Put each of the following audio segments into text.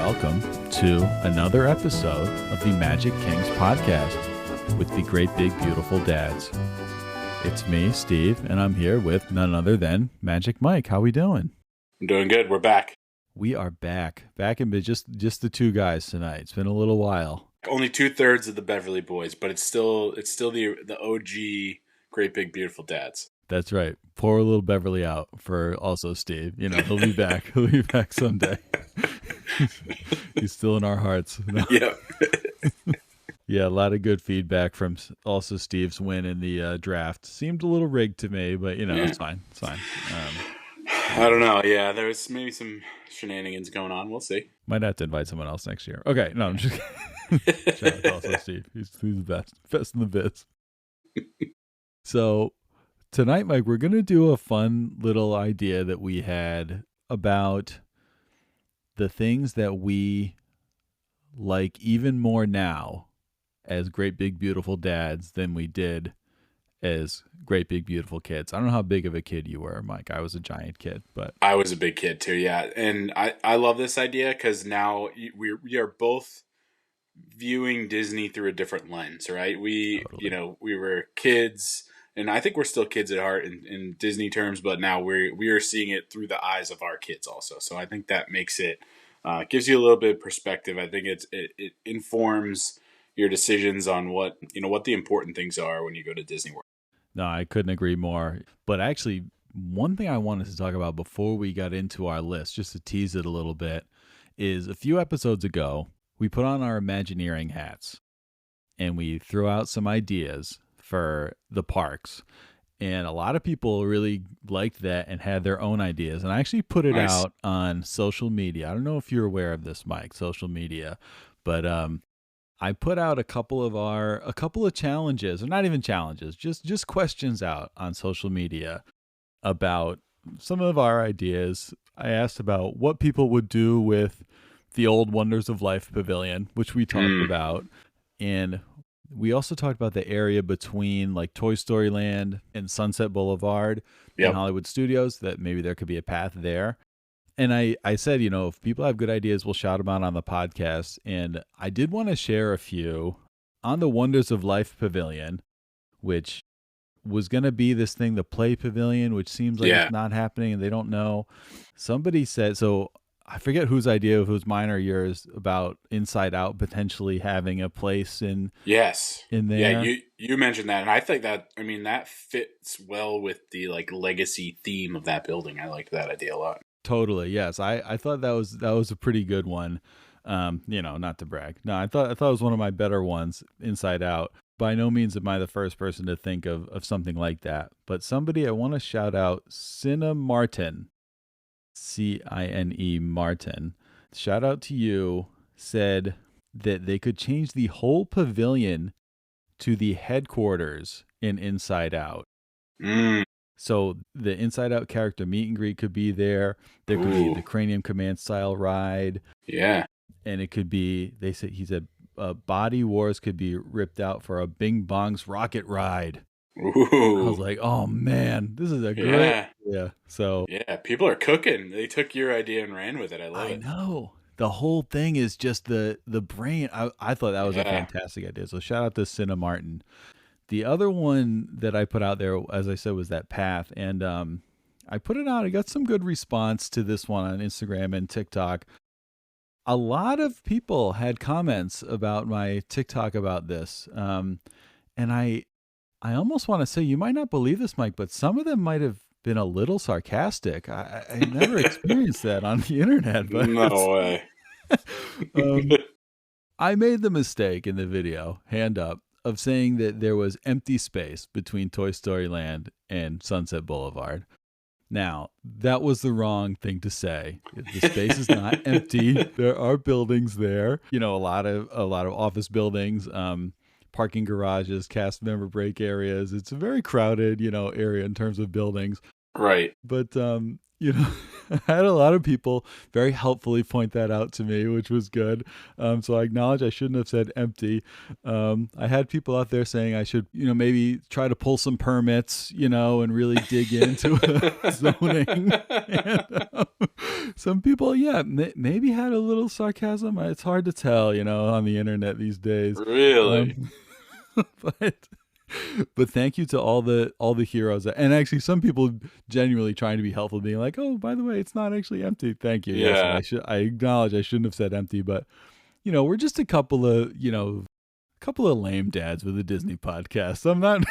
welcome to another episode of the Magic Kings podcast with the great big beautiful dads. It's me, Steve, and I'm here with none other than Magic Mike. How we doing? I'm doing good. We're back. We are back in just the two guys tonight. It's been a little while. Only 2/3 of the Beverly Boys, but it's still the OG great big beautiful dads. That's right. Pour a little Beverly out for also Steve. You know, he'll be back. He'll be back someday. He's still in our hearts. No. Yeah. Yeah, a lot of good feedback from also Steve's win in the draft. Seemed a little rigged to me, but, you know, It's fine. It's fine. I don't know. Yeah, there's maybe some shenanigans going on. We'll see. Might have to invite someone else next year. Okay, no, I'm just kidding. Shout out to also Steve. He's the best in the biz. So tonight, Mike, we're going to do a fun little idea that we had about the things that we like even more now as great big beautiful dads than we did as great big beautiful kids. I don't know how big of a kid you were, Mike. I was a giant kid, but I was a big kid too. Yeah, and I love this idea because now we are both viewing Disney through a different lens, right? We were kids, and I think we're still kids at heart in Disney terms, but now we are seeing it through the eyes of our kids also. So I think that makes it gives you a little bit of perspective. I think it informs your decisions on what the important things are when you go to Disney World. No, I couldn't agree more. But actually, one thing I wanted to talk about before we got into our list, just to tease it a little bit, is a few episodes ago, we put on our Imagineering hats and we threw out some ideas for the parks. And a lot of people really liked that and had their own ideas. And I actually put it out on social media. I don't know if you're aware of this, Mike, social media, but I put out a couple of challenges, or not even challenges, just questions out on social media about some of our ideas. I asked about what people would do with the old Wonders of Life Pavilion, which we talked about. And we also talked about the area between like Toy Story Land and Sunset Boulevard and Hollywood Studios, that maybe there could be a path there. And I said, if people have good ideas, we'll shout them out on the podcast. And I did want to share a few on the Wonders of Life Pavilion, which was going to be this thing, the Play Pavilion, which seems like it's not happening and they don't know. Somebody said, so I forget whose idea, if it was mine or yours, about Inside Out potentially having a place in there. Yeah, you mentioned that, and I think that fits well with the like legacy theme of that building. I liked that idea a lot. Totally, yes. I thought that was a pretty good one. Not to brag. No, I thought it was one of my better ones, Inside Out. By no means am I the first person to think of something like that. But somebody I want to shout out, Cine Martin. Cine Martin, shout out to you, said that they could change the whole pavilion to the headquarters in Inside Out. So the Inside Out character meet and greet could be there. There could be the Cranium Command style ride. Yeah. And it could be, he said Body Wars could be ripped out for a Bing Bong's rocket ride. Ooh. I was like, oh man, this is a great idea. So people are cooking. They took your idea and ran with it. I love it. I know. The whole thing is just the brain. I thought that was a fantastic idea. So shout out to Cine Martin. The other one that I put out there, as I said, was that path. And I put it out. I got some good response to this one on Instagram and TikTok. A lot of people had comments about my TikTok about this. And I almost want to say, you might not believe this, Mike, but some of them might have been a little sarcastic. I never experienced that on the internet. But no way. I made the mistake in the video, hand up, of saying that there was empty space between Toy Story Land and Sunset Boulevard. Now, that was the wrong thing to say. The space is not empty. There are buildings there. A lot of office buildings. Parking garages, cast member break areas. It's a very crowded, area in terms of buildings. Right. But, I had a lot of people very helpfully point that out to me, which was good. So I acknowledge I shouldn't have said empty. I had people out there saying I should, maybe try to pull some permits, and really dig into zoning. And, some people, maybe had a little sarcasm. It's hard to tell, on the internet these days. Really? But thank you to all the heroes, and actually some people genuinely trying to be helpful, being like, "Oh, by the way, it's not actually empty." Thank you. Yeah. Yes, I acknowledge I shouldn't have said empty, but we're just a couple of lame dads with a Disney podcast. I'm not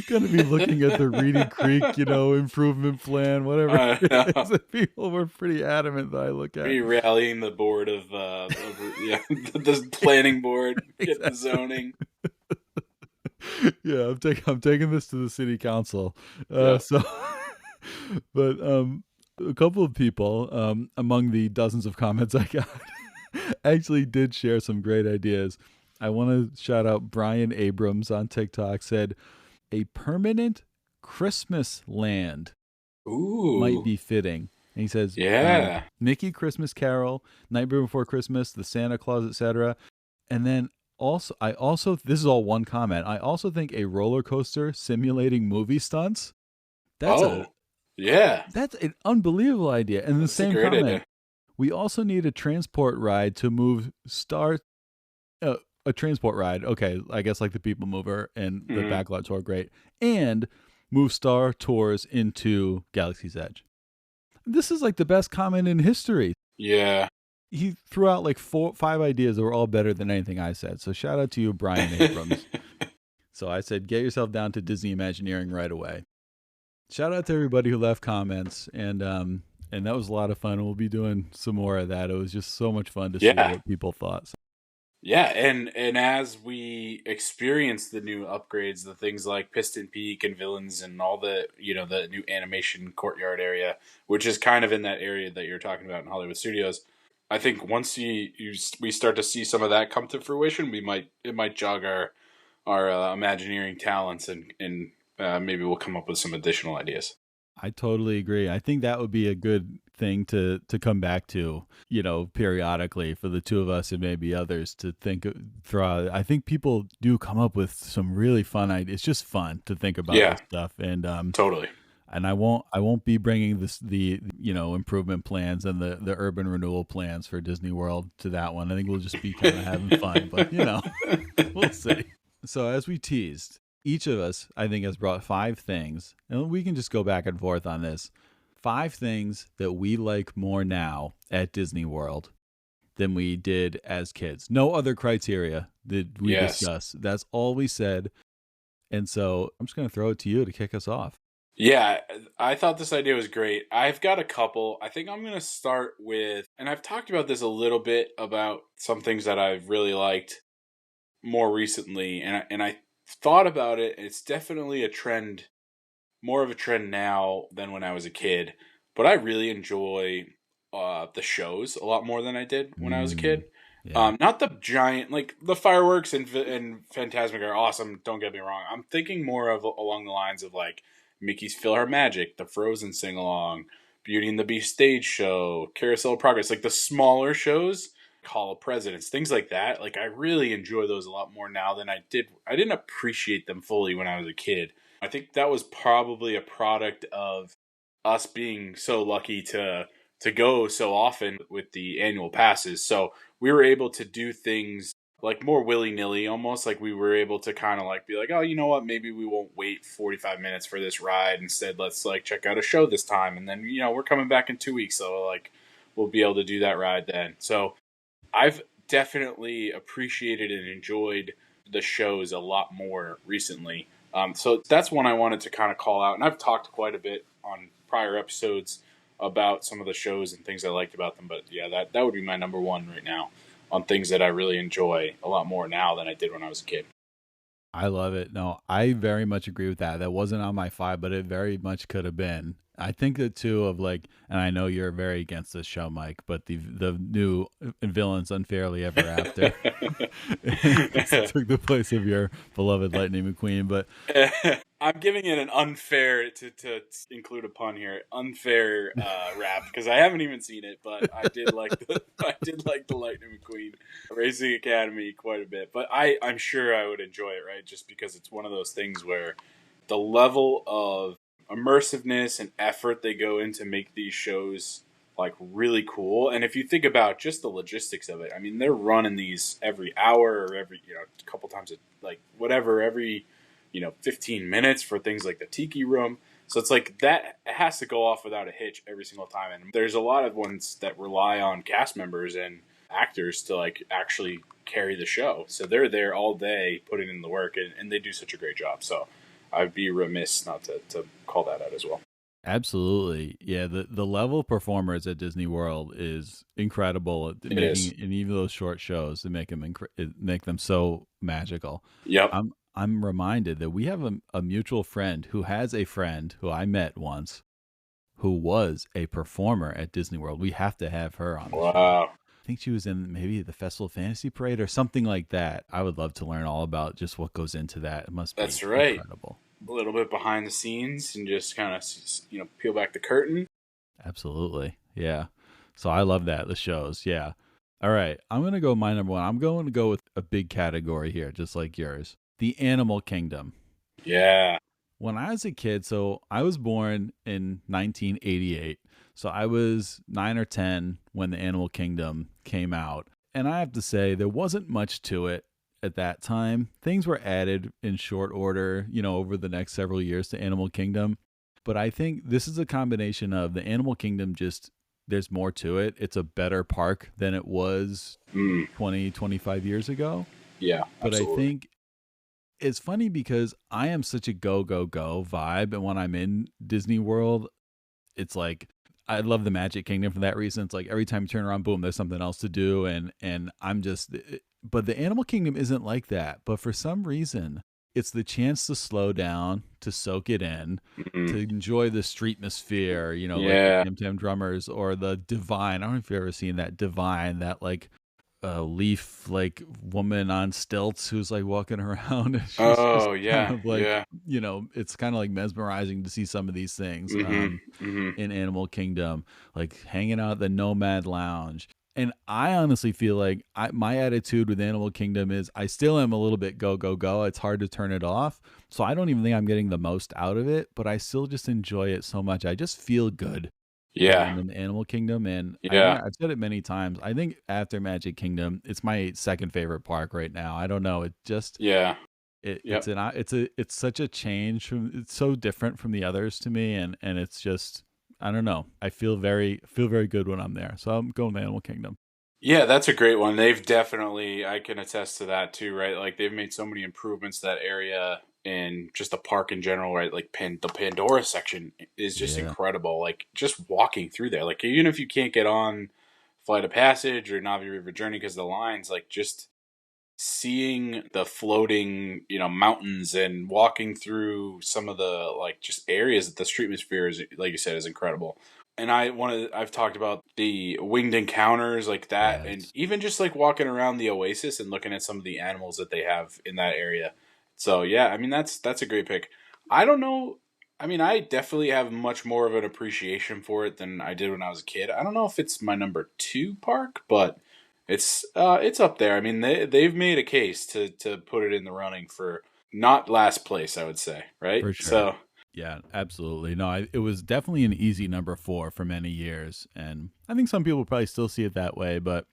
going to be looking at the Reedy Creek, improvement plan, whatever it is that people were pretty adamant that I look at. Pretty rallying the board of the planning board, get the zoning. Yeah, I'm taking this to the city council. So, but a couple of people among the dozens of comments I got actually did share some great ideas. I want to shout out Brian Abrams on TikTok, said a permanent Christmas land might be fitting. And he says, Mickey Christmas Carol, Nightmare Before Christmas, the Santa Claus, etc. And then I also, this is all one comment, I also think a roller coaster simulating movie stunts. That's an unbelievable idea. And the same comment, idea. We also need a transport ride to move a transport ride. Okay, I guess like the People Mover and the Backlot Tour, great. And move Star Tours into Galaxy's Edge. This is like the best comment in history. Yeah. He threw out like 5 ideas that were all better than anything I said. So shout out to you, Brian Abrams. So I said, get yourself down to Disney Imagineering right away. Shout out to everybody who left comments, and that was a lot of fun. We'll be doing some more of that. It was just so much fun to see what people thought. So. Yeah, and as we experience the new upgrades, the things like Piston Peak and Villains and all the the new animation courtyard area, which is kind of in that area that you're talking about in Hollywood Studios. I think once we start to see some of that come to fruition, it might jog our Imagineering talents, and maybe we'll come up with some additional ideas. I totally agree. I think that would be a good thing to come back to, periodically for the two of us and maybe others to throw out. I think people do come up with some really fun ideas. It's just fun to think about this stuff, and totally. And I won't be bringing the improvement plans and the urban renewal plans for Disney World to that one. I think we'll just be kind of having fun, but we'll see. So as we teased, each of us, I think, has brought 5 things, and we can just go back and forth on this. 5 things that we like more now at Disney World than we did as kids. No other criteria did we discuss. That's all we said. And so I'm just going to throw it to you to kick us off. Yeah, I thought this idea was great. I've got a couple. I think I'm going to start with, and I've talked about this a little bit, about some things that I've really liked more recently, and I thought about it. It's definitely a trend, more of a trend now than when I was a kid, but I really enjoy the shows a lot more than I did when I was a kid. Yeah. Not the giant, like the fireworks and Fantasmic are awesome, don't get me wrong. I'm thinking more of along the lines of like Mickey's PhilharMagic, the Frozen sing-along, Beauty and the Beast stage show, Carousel of Progress, like the smaller shows, Hall of Presidents, things like that. Like I really enjoy those a lot more now than I did. I didn't appreciate them fully when I was a kid. I think that was probably a product of us being so lucky to go so often with the annual passes. So we were able to do things like more willy-nilly, almost like we were able to kind of like be like, oh, you know what, maybe we won't wait 45 minutes for this ride. Instead, let's like check out a show this time. And then, we're coming back in 2 weeks. So like we'll be able to do that ride then. So I've definitely appreciated and enjoyed the shows a lot more recently. So that's one I wanted to kind of call out. And I've talked quite a bit on prior episodes about some of the shows and things I liked about them. But yeah, that would be my number one right now on things that I really enjoy a lot more now than I did when I was a kid. I love it. No, I very much agree with that. That wasn't on my 5, but it very much could have been. I think the two of like, and I know you're very against this show, Mike, but the new villains unfairly ever after took the place of your beloved Lightning McQueen. But I'm giving it an unfair to include a pun here, unfair rap because I haven't even seen it, but I did like the Lightning McQueen Racing Academy quite a bit. But I'm sure I would enjoy it, right? Just because it's one of those things where the level of immersiveness and effort they go in to make these shows like really cool. And if you think about just the logistics of it, I mean, they're running these every hour or every, a couple times, like whatever, every, 15 minutes for things like the Tiki Room. So it's like that has to go off without a hitch every single time. And there's a lot of ones that rely on cast members and actors to like actually carry the show. So they're there all day putting in the work and they do such a great job. So I'd be remiss not to call that out as well. absolutely, yeah, the level of performers at Disney World is incredible. It is. And even those short shows, they make them so magical. Yep. I'm reminded that we have a mutual friend who has a friend who I met once who was a performer at Disney World. We have to have her on the show. Wow. I think she was in maybe the Festival of Fantasy Parade or something like that. I would love to learn all about just what goes into that. It must be That's right. incredible. A little bit behind the scenes and just kind of, peel back the curtain. Absolutely. Yeah. So I love that. The shows. Yeah. All right. I'm going to go my number one. I'm going to go with a big category here, just like yours. The Animal Kingdom. Yeah. When I was a kid, so I was born in 1988. So I was 9 or 10 when the Animal Kingdom came out. And I have to say, there wasn't much to it at that time. Things were added in short order, over the next several years to Animal Kingdom. But I think this is a combination of the Animal Kingdom just, there's more to it. It's a better park than it was 20, 25 years ago. Yeah, but absolutely. I think it's funny because I am such a go, go, go vibe. And when I'm in Disney World, it's like, I love the Magic Kingdom for that reason. It's like every time you turn around, boom, there's something else to do. And I'm just, but the Animal Kingdom isn't like that. But for some reason, it's the chance to slow down, to soak it in, to enjoy the streetmosphere, like the Yeah. Tim Tam Drummers or the Divine. I don't know if you've ever seen that Divine, that like leaf like woman on stilts who's like walking around. She's just Oh, kind yeah. of like, Yeah. it's kind of like mesmerizing to see some of these things Hmm. in Animal Kingdom, like hanging out at the Nomad Lounge. And I honestly feel like my attitude with Animal Kingdom is I still am a little bit go, go, go. It's hard to turn it off. So I don't even think I'm getting the most out of it, but I still just enjoy it so much. I just feel good when I'm Yeah. in the Animal Kingdom. And I think Yeah. I've said it many times. I think after Magic Kingdom, it's my second favorite park right now. I don't know. It just Yeah. it's Yep. it's such a change from, it's so different from the others to me, and it's just, I don't know. I feel very good when I'm there. So I'm going to Animal Kingdom. Yeah, that's a great one. They've definitely, I can attest to that too, right? Like they've made so many improvements to that area and just the park in general, right? Like the Pandora section is just Yeah. incredible. Like just walking through there, like even if you can't get on Flight of Passage or Navi River Journey because the lines, like just seeing the floating, mountains and walking through some of the like just areas that the streetmosphere is, like you said, is incredible. And I've talked about the winged encounters like that, and Yes. even just like walking around the Oasis and looking at some of the animals that they have in that area. So yeah, I mean that's a great pick. I don't know. I mean, I definitely have much more of an appreciation for it than I did when I was a kid. I don't know if it's my number two park, but it's up there. I mean, they've made a case to put it in the running for not last place, I would say, right? For sure. So Yeah, absolutely. No, it was definitely an easy number 4 for many years, and I think some people probably still see it that way, but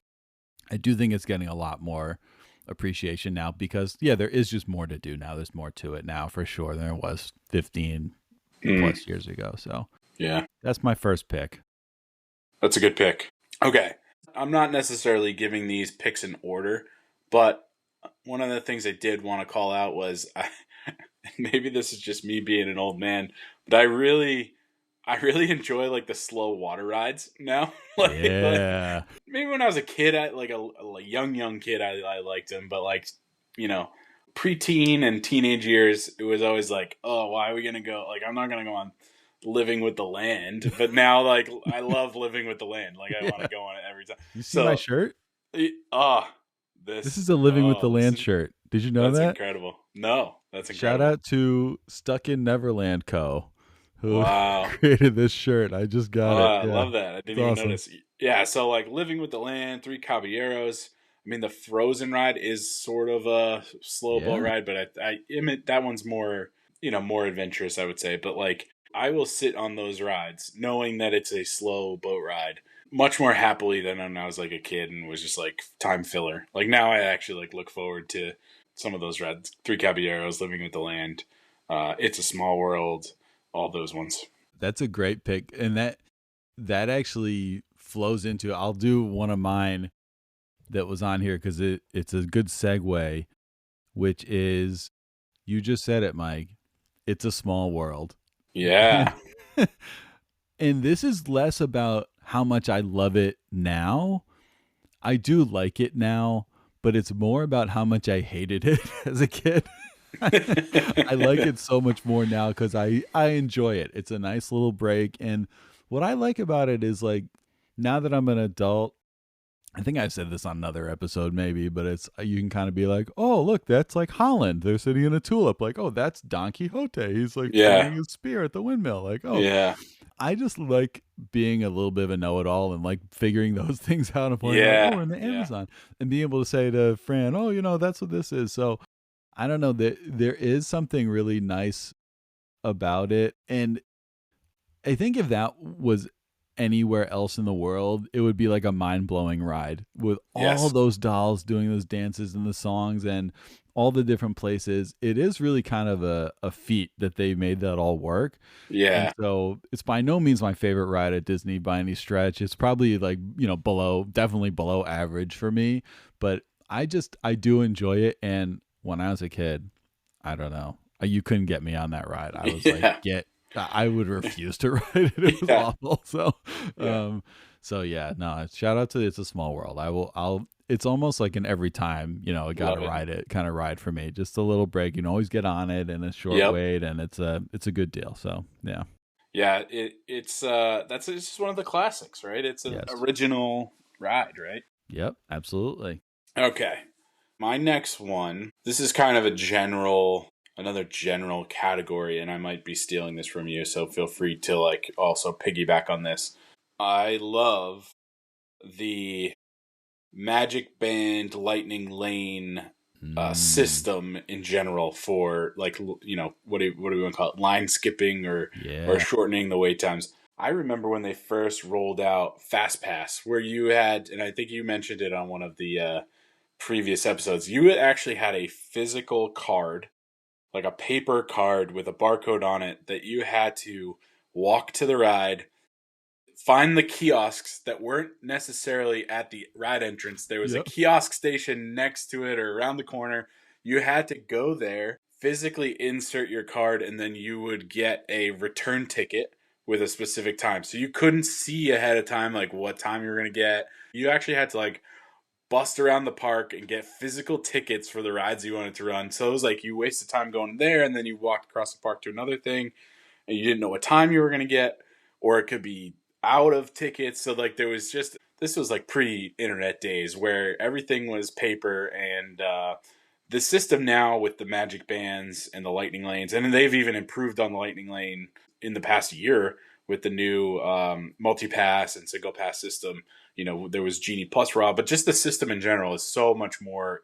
I do think it's getting a lot more appreciation now because, yeah, there is just more to do now. There's more to it now for sure than there was 15 mm, plus years ago. So yeah, that's my first pick. that's a good pick. Okay, I'm not necessarily giving these picks in order, but one of the things I did want to call out was maybe this is just me being an old man, but I really enjoy like the slow water rides now. like Yeah. maybe when I was a kid, like a young kid, I liked them, but like you know, preteen and teenage years, it was always like, oh, why are we gonna go? Like, I'm not gonna go on Living with the Land, but now like I love Living with the Land. Like I want to go on it every time. You see my So shirt? this This is a Living with the this Land is shirt. Did you know that's that? incredible. No, that's Shout incredible. out to Stuck in Neverland Co. who Wow. created this shirt. I just Oh, got it. I Yeah, love that. I it's didn't even awesome. notice. Yeah, so like Living with the Land, Three Caballeros. I mean, the Frozen ride is sort of a slow boat Yeah. ride, but I admit that one's more, more adventurous, I would say. But like, I will sit on those rides knowing that it's a slow boat ride much more happily than when I was like a kid and was just like time filler. Like now, I actually like look forward to some of those rides. Three Caballeros, Living with the Land, It's a Small World, all those ones. That's a great pick. And that actually flows into I'll do one of mine that was on here because it's a good segue, which is you just said it, Mike. It's a small world. Yeah. And this is less about how much I love it now. I do like it now, but it's more about how much I hated it as a kid. I like it so much more now because I enjoy it. It's a nice little break. And what I like about it is like now that I'm an adult, I think I've said this on another episode maybe, but it's you can kind of be like, oh, look, that's like Holland. They're sitting in a tulip. Like, oh, that's Don Quixote. He's like Yeah. pointing his spear at the windmill. Like, oh, Yeah. I just like being a little bit of a know-it-all and like figuring those things out and pointing like, oh, Yeah. in the Yeah. Amazon, and being able to say to Fran, oh, that's what this is. So I don't know that there is something really nice about it, and I think if that was anywhere else in the world, it would be like a mind-blowing ride with all Yes. those dolls doing those dances and the songs and all the different places. It is really kind of a feat that they made that all work. And Yeah. so it's by no means my favorite ride at Disney by any stretch. It's probably like, definitely below average for me, but I do enjoy it. And when I was a kid, I don't know, you couldn't get me on that ride. I was like, Yeah. I would refuse to ride it. It was Yeah. awful. So, Yeah. so yeah, no, shout out to It's a Small World. It's almost like an every time, I got to Love it. ride it kind of ride for me. Just a little break. You can always get on it and a short Yep. wait and it's a good deal. So, yeah. Yeah. It's just one of the classics, right? It's an Yes. original ride, right? Yep, absolutely. Okay. My next one, this is kind of another general category, and I might be stealing this from you, so feel free to like also piggyback on this. I love the Magic Band Lightning Lane system in general for like what do we want to call it, line skipping or Yeah. shortening the wait times. I remember when they first rolled out Fast Pass, where you had, and I think you mentioned it on one of the previous episodes, you actually had a physical card, like a paper card with a barcode on it, that you had to walk to the ride, find the kiosks that weren't necessarily at the ride entrance. There was a Yep. kiosk station next to it or around the corner. You had to go there, physically insert your card, and then you would get a return ticket with a specific time. So you couldn't see ahead of time like what time you were going to get. You actually had to like bust around the park and get physical tickets for the rides you wanted to run. So it was like you wasted time going there and then you walked across the park to another thing and you didn't know what time you were going to get, or it could be out of tickets. So like this was like pre-internet days where everything was paper, and the system now with the Magic Bands and the Lightning Lanes, and they've even improved on the Lightning Lane in the past year with the new multi-pass and single pass system. There was Genie Plus Raw, but just the system in general is so much more,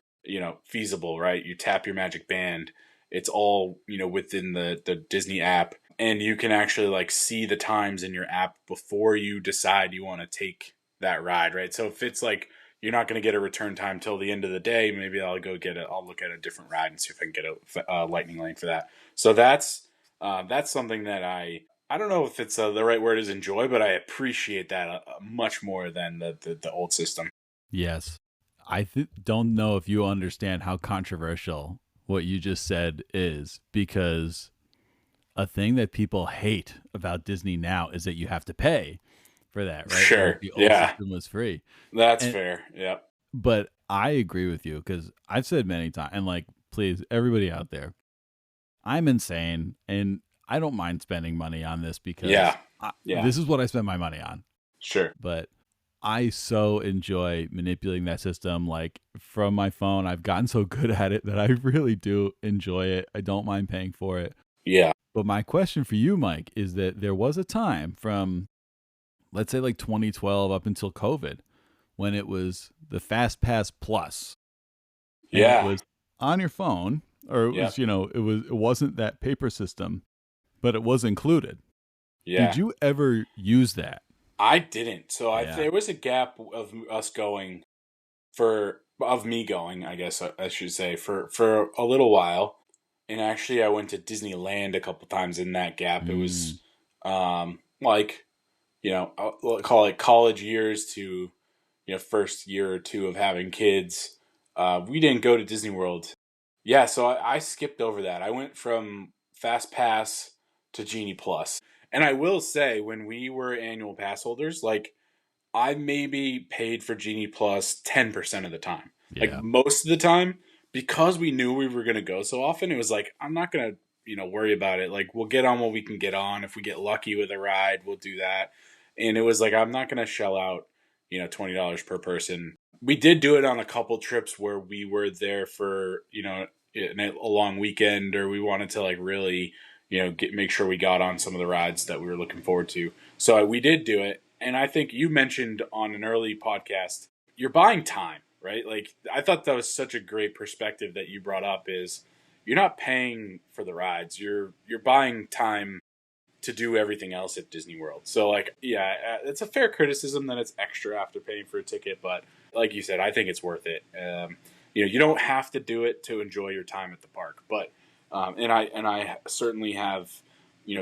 feasible, right? You tap your Magic Band, it's all, within the Disney app, and you can actually like see the times in your app before you decide you want to take that ride, right? So if it's like you're not going to get a return time till the end of the day, maybe I'll look at a different ride and see if I can get a Lightning Lane for that. So that's something that I don't know if it's the right word is enjoy, but I appreciate that much more than the old system. Yes. I don't know if you understand how controversial what you just said is, because a thing that people hate about Disney now is that you have to pay for that, right? Sure. Like the old system was free. That's And, fair. Yep. but I agree with you because I've said many times, and like, please, everybody out there, I'm insane, and I don't mind spending money on this because Yeah. this is what I spend my money on. Sure. But I so enjoy manipulating that system. Like from my phone, I've gotten so good at it that I really do enjoy it. I don't mind paying for it. Yeah. But my question for you, Mike, is that there was a time from, let's say like 2012 up until COVID, when it was the FastPass Plus. And Yeah. it was on your phone, or it was, it wasn't that paper system, but it was included. Yeah. Did you ever use that? I didn't. So there was a gap of us going of me going, I guess I should say, for a little while. And actually I went to Disneyland a couple times in that gap. It was like, I'll call it college years to, first year or two of having kids. We didn't go to Disney World. Yeah, so I skipped over that. I went from FastPass to Genie Plus. And I will say, when we were annual pass holders, like, I maybe paid for Genie Plus 10% of the time. Yeah. Like, most of the time, because we knew we were going to go so often, it was like, I'm not going to, worry about it. Like, we'll get on what we can get on. If we get lucky with a ride, we'll do that. And it was like, I'm not going to shell out, $20 per person. We did do it on a couple trips where we were there for, a long weekend, or we wanted to like really, make sure we got on some of the rides that we were looking forward to. So we did do it. And I think you mentioned on an early podcast, you're buying time, right? Like, I thought that was such a great perspective that you brought up, is you're not paying for the rides. You're buying time to do everything else at Disney World. So like, yeah, it's a fair criticism that it's extra after paying for a ticket, but like you said, I think it's worth it. You don't have to do it to enjoy your time at the park, but and I certainly have,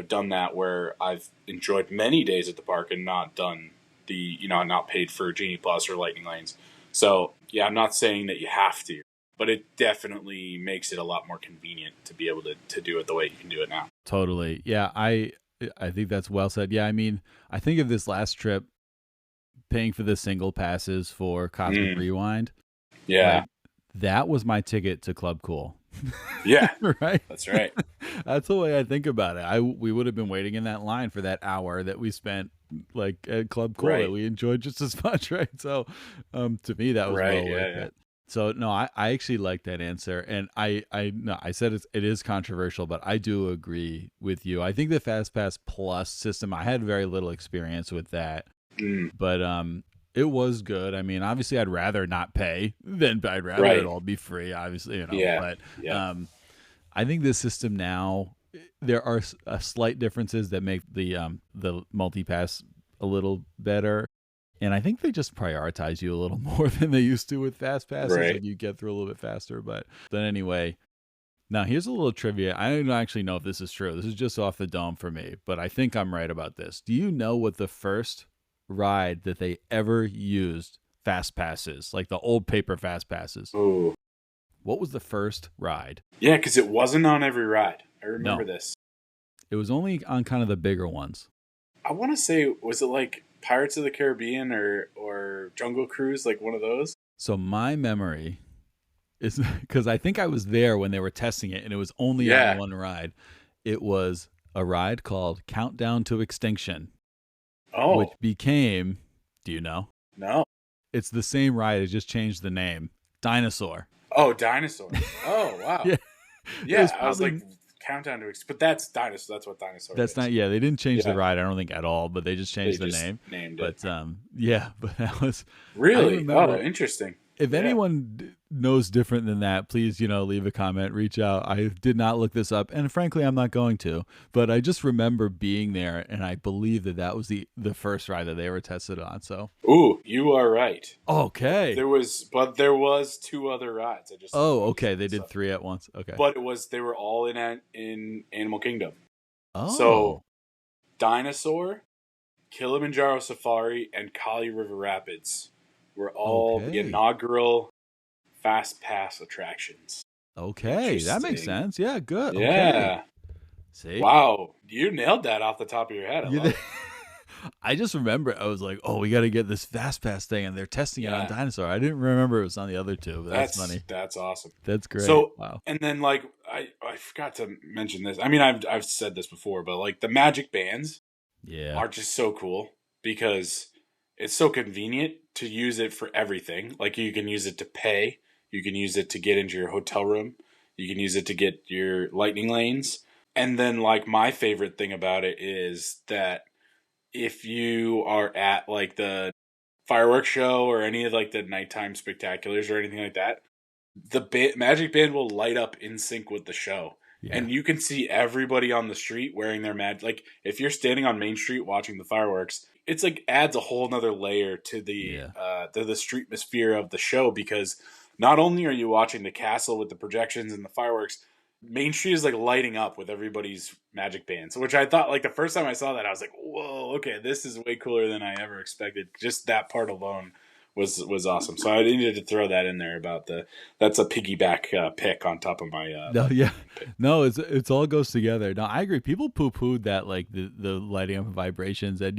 done that where I've enjoyed many days at the park and not done not paid for Genie Plus or Lightning Lanes. So yeah, I'm not saying that you have to, but it definitely makes it a lot more convenient to be able to do it the way you can do it now. Totally. Yeah, I think that's well said. Yeah, I mean, I think of this last trip, paying for the single passes for Cosmic Rewind. Yeah. Like, that was my ticket to Club Cool. Yeah. Right? That's right. That's the way I think about it. We would have been waiting in that line for that hour that we spent like at Club Cool, that we enjoyed just as much, right? So to me, that was well worth it. So no, I actually like that answer, and I said it is controversial, but I do agree with you. I think the FastPass Plus system, I had very little experience with that, but it was good. I mean, obviously, I'd rather not pay than I'd rather it all be free. Obviously, but I think this system now, there are slight differences that make the multi-pass a little better. And I think they just prioritize you a little more than they used to with fast passes. Right. And you get through a little bit faster. But then anyway, now here's a little trivia. I don't actually know if this is true. This is just off the dome for me, but I think I'm right about this. Do you know what the first ride that they ever used fast passes, like the old paper fast passes? Ooh. What was the first ride? Yeah, because it wasn't on every ride. I remember this. It was only on kind of the bigger ones. I want to say, was it like Pirates of the Caribbean or Jungle Cruise, like one of those? So my memory is, because I think I was there when they were testing it, and it was only on one ride. It was a ride called Countdown to Extinction. Oh. Which became, do you know? No. It's the same ride, it just changed the name. Dinosaur. Oh, Dinosaur. Oh, wow. Yeah, I was like, Countdown to Extinction. But that's Dinosaur. That's what Dinosaur is. Not, they didn't change the ride, I don't think, at all, but they just changed the name. Named it. But that was... Really? Oh, interesting. If anyone knows different than that, please, leave a comment, reach out. I did not look this up, and frankly, I'm not going to. But I just remember being there, and I believe that was the first ride that they ever tested on. So, ooh, you are right. Okay. There was two other rides. Okay. They did three at once. Okay. But they were all in Animal Kingdom. Oh. So, Dinosaur, Kilimanjaro Safari, and Kali River Rapids were all the inaugural Fast Pass attractions. Okay, that makes sense. Yeah, good. Yeah. Okay. See? Wow, you nailed that off the top of your head. I love it. I just remember I was like, oh, we got to get this Fast Pass thing, and they're testing it on Dinosaur. I didn't remember it was on the other two, but that's funny. That's awesome. That's great. So, wow. And then like I I forgot to mention this. I mean, I've said this before, but like the magic bands Yeah. are just so cool because it's so convenient to use it for everything. Like you can use it to pay, you can use it to get into your hotel room, you can use it to get your lightning lanes. And then like my favorite thing about it is that if you are at like the fireworks show or any of like the nighttime spectaculars or anything like that, the magic band will light up in sync with the show. Yeah. And you can see everybody on the street wearing their like if you're standing on Main Street watching the fireworks, it's like adds a whole nother layer to the street atmosphere of the show, because not only are you watching the castle with the projections and the fireworks, Main Street is like lighting up with everybody's magic bands, which I thought like the first time I saw that I was like, whoa, okay, this is way cooler than I ever expected. Just that part alone was awesome. So I needed to throw that in there about that's a piggyback pick on top of my No, yeah, no, it's all goes together. No, I agree. People poo pooed that like the lighting up and vibrations, and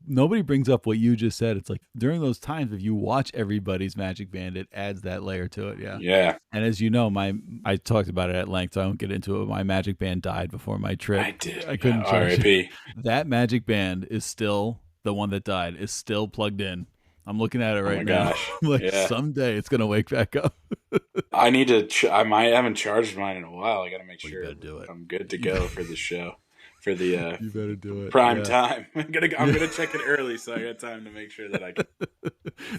nobody brings up what you just said. It's like during those times, if you watch everybody's magic band, it adds that layer to it. Yeah. And as you know, I talked about it at length, so I won't get into it. My magic band died before my trip. I did. I couldn't charge RIP. it. That magic band is still the one that died. Is still plugged in. I'm looking at it right now. Gosh. Like someday it's gonna wake back up. I need to. I haven't charged mine in a while. I got to make sure I'm good to go for the show. For the you better do it. Prime time. I'm gonna check it early so I got time to make sure that I can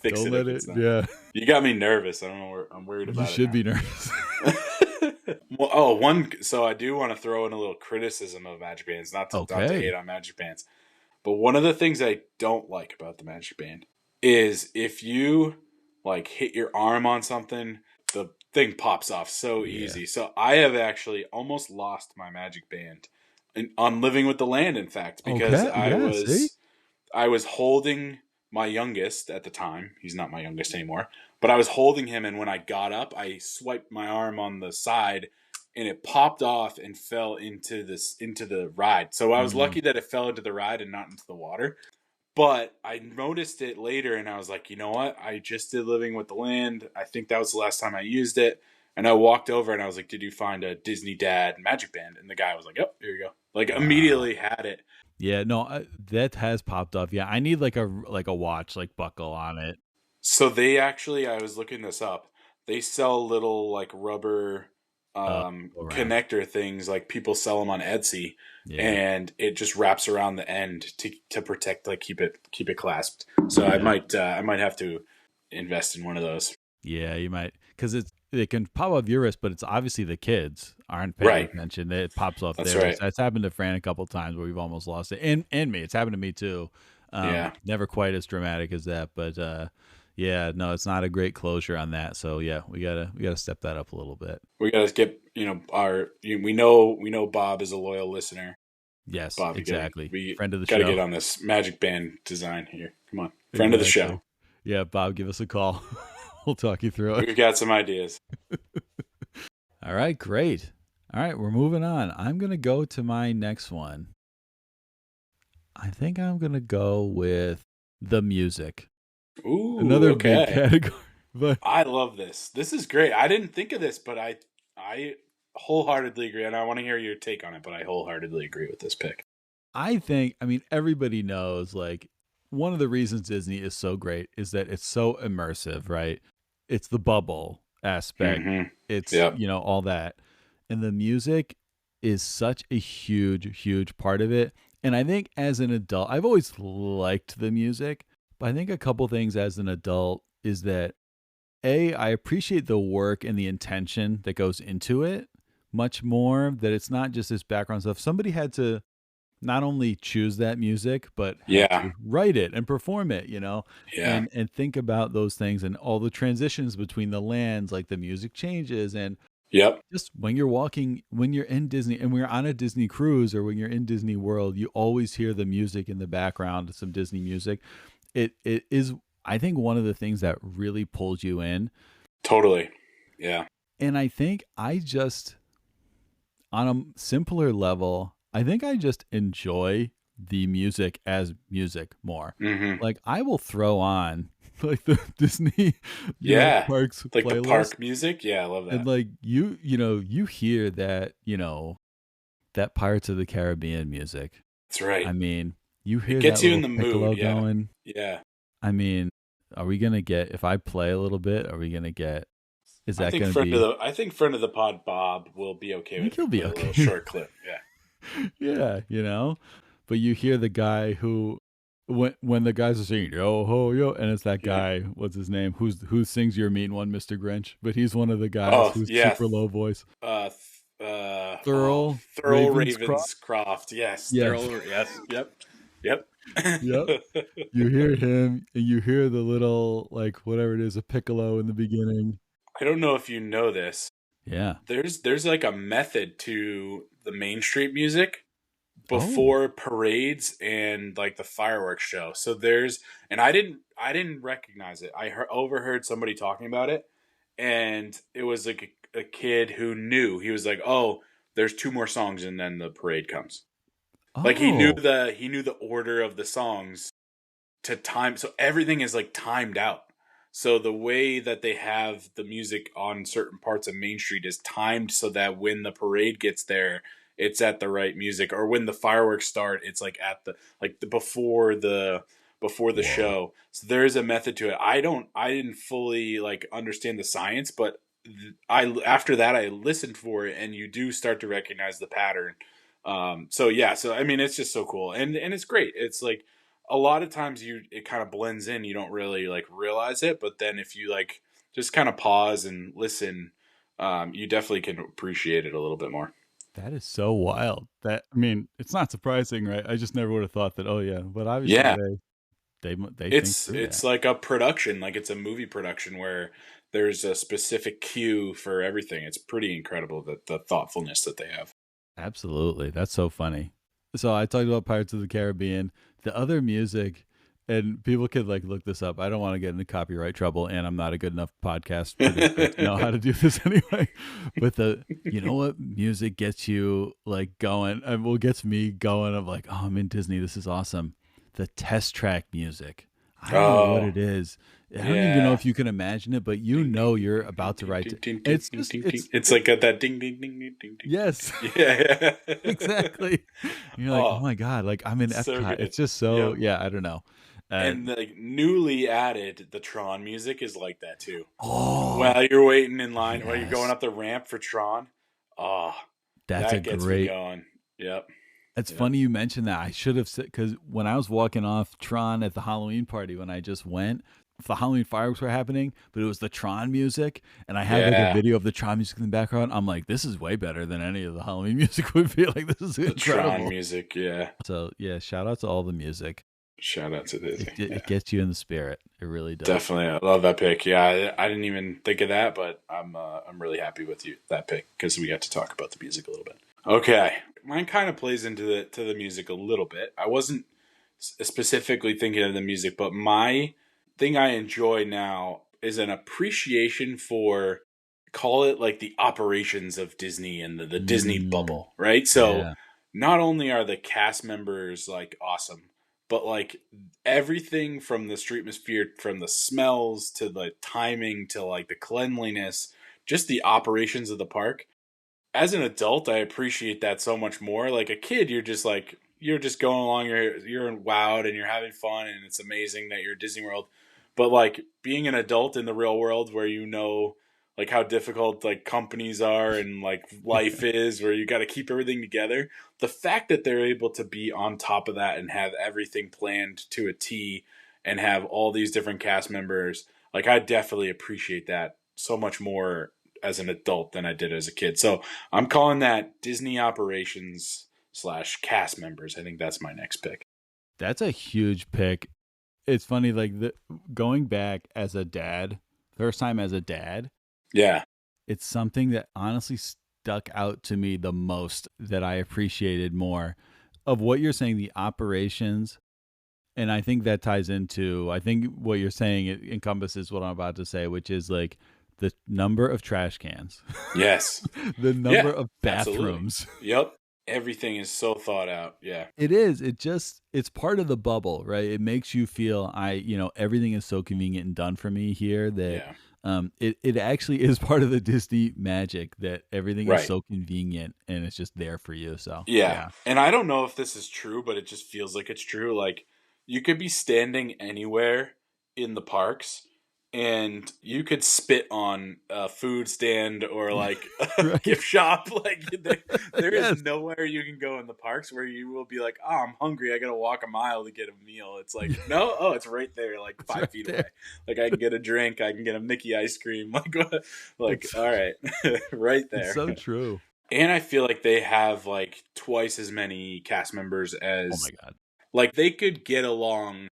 fix Don't it. Let it. Yeah. You got me nervous. I don't know. I'm worried about it. You should be nervous. Well, so I do want to throw in a little criticism of magic bands, not to hate on magic bands, but one of the things I don't like about the magic band is if you like hit your arm on something, the thing pops off so easy. So I have actually almost lost my magic band on Living with the Land, in fact, because I was holding my youngest at the time. He's not my youngest anymore, but I was holding him, and when I got up, I swiped my arm on the side, and it popped off and fell into the ride. So I was lucky that it fell into the ride and not into the water. But I noticed it later, and I was like, you know what? I just did Living with the Land. I think that was the last time I used it. And I walked over, and I was like, did you find a Disney Dad magic band? And the guy was like, yep, here you go. Like, immediately had it. Yeah, no, that has popped off. Yeah, I need like a watch, like buckle on it. So they actually, I was looking this up. They sell little like rubber connector things, like people sell them on Etsy, and it just wraps around the end to protect, like keep it clasped. So I might have to invest in one of those. Yeah, you might, because it can pop off your wrist, but it's obviously the kids aren't paying attention. It pops off their wrist. It's happened to Fran a couple times where we've almost lost it, and me. It's happened to me too. Never quite as dramatic as that, but yeah, no, it's not a great closure on that. So yeah, we gotta step that up a little bit. We gotta get we know Bob is a loyal listener. Yes, Bob, exactly. Friend of the show. Gotta get on this magic band design here. Come on, friend of the show. Yeah, Bob, give us a call. We'll talk you through it. We've got some ideas. All right, great. All right, we're moving on. I'm gonna go to my next one. I think I'm gonna go with the music. Ooh, another big category. But I love this. This is great. I didn't think of this, but I wholeheartedly agree, and I want to hear your take on it, but I wholeheartedly agree with this pick. I mean, everybody knows, like, one of the reasons Disney is so great is that it's so immersive, right? It's the bubble aspect. Mm-hmm. It's, all that. And the music is such a huge, huge part of it. And I think as an adult, I've always liked the music, but I think a couple things as an adult is that, I appreciate the work and the intention that goes into it much more, that it's not just this background stuff. Somebody had to not only choose that music, but write it and perform it, and think about those things and all the transitions between the lands, like the music changes. And just when you're in Disney and we're on a Disney cruise or when you're in Disney World, you always hear the music in the background, some Disney music. It is, I think, one of the things that really pulls you in. Totally. Yeah. And I think on a simpler level, I think I just enjoy the music as music more. Mm-hmm. Like, I will throw on like the Disney, Yeah. parks Like the playlist. park music. Yeah, I love And that. like you hear that, that Pirates of the Caribbean music. That's right. I mean, you It hear that gets you in little the mood. piccolo Yeah. going. Yeah. I mean, are we gonna get, if I play a little bit, are we gonna get, is that gonna be, I think friend of the pod Bob will be I okay think if we he'll be play a little okay. short clip. Yeah. Yeah, but you hear the guy who, when the guys are singing yo ho yo, and it's that Yeah. guy, what's his name, who sings Your Mean One, Mr. Grinch, but he's one of the guys Oh who's yeah. super low voice. Oh, Thurl Thurl Ravenscroft. Ravenscroft. Yes, Yes. Thurl. Yes. Yep. Yep. Yep. You hear him, and you hear the little, like, whatever it is, a piccolo in the beginning. I don't know if you know this. Yeah. There's like a method to the Main Street music Oh. before parades and like the fireworks show. So and I didn't recognize it. Overheard somebody talking about it, and it was like a kid who knew. He was like, "Oh, there's two more songs, and then the parade comes." Like Oh. he knew the order of the songs to time, so everything is like timed out. So the way that they have the music on certain parts of Main Street is timed so that when the parade gets there, it's at the right music, or when the fireworks start, it's like at the before the Whoa. show. So there is a method to it. I didn't fully like understand the science, but I after that I listened for it, and you do start to recognize the pattern. So yeah, so I mean, it's just so cool, and it's great. It's like a lot of times it kind of blends in. You don't really like realize it, but then if you like just kind of pause and listen, you definitely can appreciate it a little bit more. That is so wild. That, I mean, it's not surprising, right? I just never would have thought that. Oh yeah, but obviously Yeah, they think through it's that. like a production, like it's a movie production where there's a specific cue for everything. It's pretty incredible that the thoughtfulness that they have. Absolutely, that's so funny. So I talked about Pirates of the Caribbean. The other music, and people could like look this up. I don't want to get into copyright trouble, and I'm not a good enough podcast producer to know how to do this anyway. But you know what music gets you like going, and what gets me going of like, oh, I'm in Disney. This is awesome. The test track music. I don't know what Oh it is. I don't even know yeah. if you can imagine it, but Ding ding you're ding ding about to ding write. ding ding ding It's ding just, ding ding. It's like got that ding ding ding ding ding ding. yes. Yeah. Exactly. You're like, oh Oh, my God, like I'm in so Epcot. good. It's just so, Yep. yeah, I don't know. Uh, And like newly added, the Tron music is like that too. oh, While you're waiting in line, while you're going yes. up the ramp for Tron, oh, That's a that gets me great, going. Yep. it's Yep. funny you mentioned that. I should have said, because when I was walking off Tron at the Halloween party, when I just went, the Halloween fireworks were happening, but it was the Tron music. And I had like a Yeah. video of the Tron music in the background. I'm like, this is way better than any of the Halloween music would be. Like, this is The Tron incredible. music. Yeah. So, yeah, shout out to all the music. Shout out to Disney. It Yeah. gets you in the spirit. It really does. Definitely, I love that pick. Yeah, I didn't even think of that, but I'm really happy with you that pick because we got to talk about the music a little bit. Okay, mine kind of plays into the music a little bit. I wasn't specifically thinking of the music, but my thing I enjoy now is an appreciation for, call it like the operations of Disney and the Disney Mm, bubble, right? So yeah. not only are the cast members like awesome, but like everything from the streetmosphere, from the smells to the timing to like the cleanliness, just the operations of the park. As an adult, I appreciate that so much more. Like a kid, you're just going along, you're wowed and you're having fun and it's amazing that you're at Disney World. But like being an adult in the real world where you know like how difficult like companies are and like life is, where you got to keep everything together, the fact that they're able to be on top of that and have everything planned to a T and have all these different cast members, like I definitely appreciate that so much more as an adult than I did as a kid. So I'm calling that Disney operations slash cast members. I think that's my next pick. That's a huge pick. It's funny, like going back as a dad, first time as a dad, Yeah. it's something that honestly stuck out to me the most, that I appreciated more of what you're saying, the operations. And I think that ties into, I think what you're saying, it encompasses what I'm about to say, which is like the number of trash cans, Yes. the Yeah. number of Absolutely. bathrooms, Yep. Everything is so thought out. Yeah. It is. It's part of the bubble, right? It makes you feel everything is so convenient and done for me here that Yeah. it actually is part of the Disney magic that everything is Right. so convenient and it's just there for you. So, Yeah. yeah. And I don't know if this is true, but it just feels like it's true. Like you could be standing anywhere in the parks and you could spit on a food stand or Yeah. like a Right. gift shop. Like there is Yes. nowhere you can go in the parks where you will be like, oh, I'm hungry. I got to walk a mile to get a meal. It's like, no, oh, it's right there, like It's 5 feet right there. away. Like I can get a drink. I can get a Mickey ice cream. Like, what? Like, It's all right, right it's there. so true. And I feel like they have like twice as many cast members Oh my as God. like they could get along,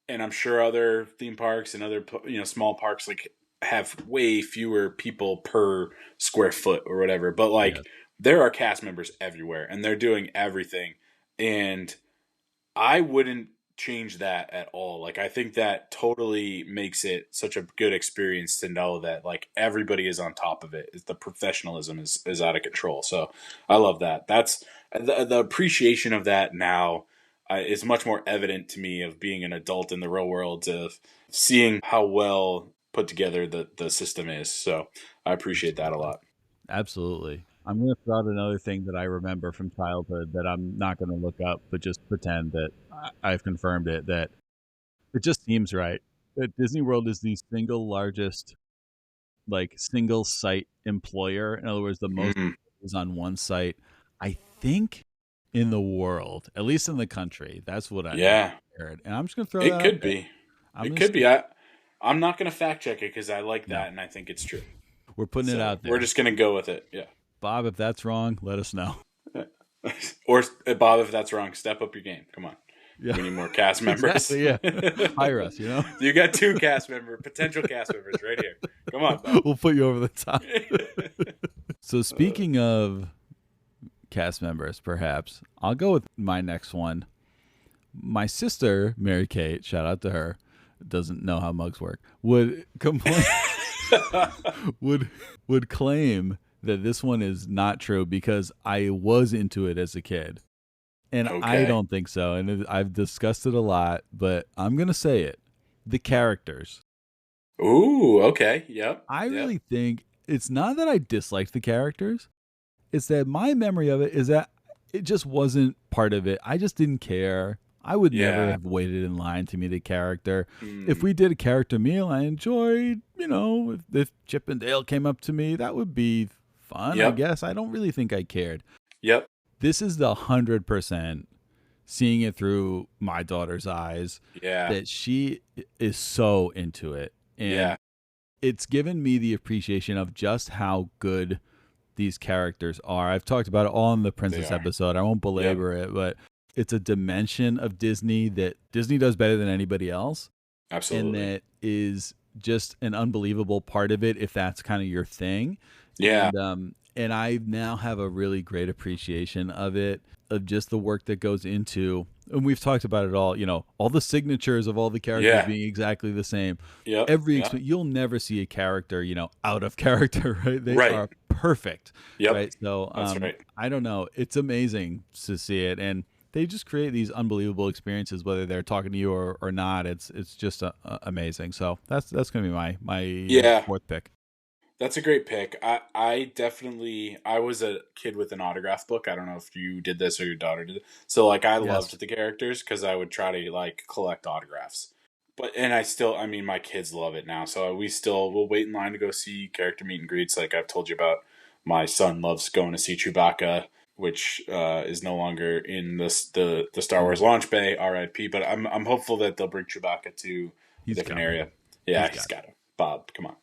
and I'm sure other theme parks and other small parks like have way fewer people per square foot or whatever. But Yeah. like there are cast members everywhere, and they're doing everything, and I wouldn't change that at all. Like I think that totally makes it such a good experience to know that like everybody is on top of it. The professionalism is out of control. So I love that. That's the appreciation of that now is much more evident to me of being an adult in the real world of seeing how well put together the system is. So I appreciate that a Absolutely. lot. Absolutely. I'm going to throw out another thing that I remember from childhood that I'm not going to look up, but just pretend that I've confirmed it, that it just seems right. That Disney World is the single largest, like, single site employer. In other words, the most Mm, is on one site, I think, in the world, at least in the country. That's what I yeah, heard. And I'm just going to throw it that out could there. be. I'm It going to could say, be. I'm not going to fact check it because I like no, that and I think it's true. we're putting it So out we're there. just going to go with it. Yeah. Bob, if that's wrong, let us know. Or Bob, if that's wrong, step up your game. Come on. Yeah, We need more cast members. exactly. Yeah. Hire us, You got two potential cast members right here. Come on, Bob. We'll put you over the top. So, speaking of cast members, perhaps, I'll go with my next one. My sister, Mary Kate, shout out to her, doesn't know how mugs work, would complain, would would claim that this one is not true because I was into it as a kid. And I Okay. don't think so. And I've discussed it a lot, but I'm going to say it. The characters. Ooh, okay. Yep. I Yep. really think it's not that I disliked the characters. It's that my memory of it is that it just wasn't part of it. I just didn't care. I would never Yeah. have waited in line to meet a character. If Mm, we did a character meal, I enjoyed, if Chip and Dale came up to me, that would be fun, I yep. guess. I don't really think I cared. Yep. This is the 100% seeing it through my daughter's eyes Yeah. that she is so into it. And Yeah. it's given me the appreciation of just how good these characters are. I've talked about it all in the They Princess are. episode. I won't Yep. belabor it, but it's a dimension of Disney that Disney does better than anybody else. And Absolutely. that is just an unbelievable part of it if that's kind of your thing. Yeah. And I now have a really great appreciation of it, of just the work that goes into, and we've talked about it all, all the signatures of all the characters Yeah. being exactly the same. Yep. Every Yep. you'll never see a character, out of character, right? They Right. are perfect, Yep. right? So, That's right. I don't know. It's amazing to see it, and they just create these unbelievable experiences, whether they're talking to you or not. It's just amazing. So that's gonna be my Yeah. fourth pick. That's a great pick. I definitely I was a kid with an autograph book. I don't know if you did this or your daughter did. So like I Yes. loved the characters because I would try to like collect autographs. But and I mean my kids love it now. So we'll wait in line to go see character meet and greets like I've told you about. My son loves going to see Chewbacca, which is no longer in the Star Wars Mm, launch bay, RIP, but I'm hopeful that they'll bring Chewbacca to a he's different coming. area. He's Yeah, he's got got him. Bob, come on.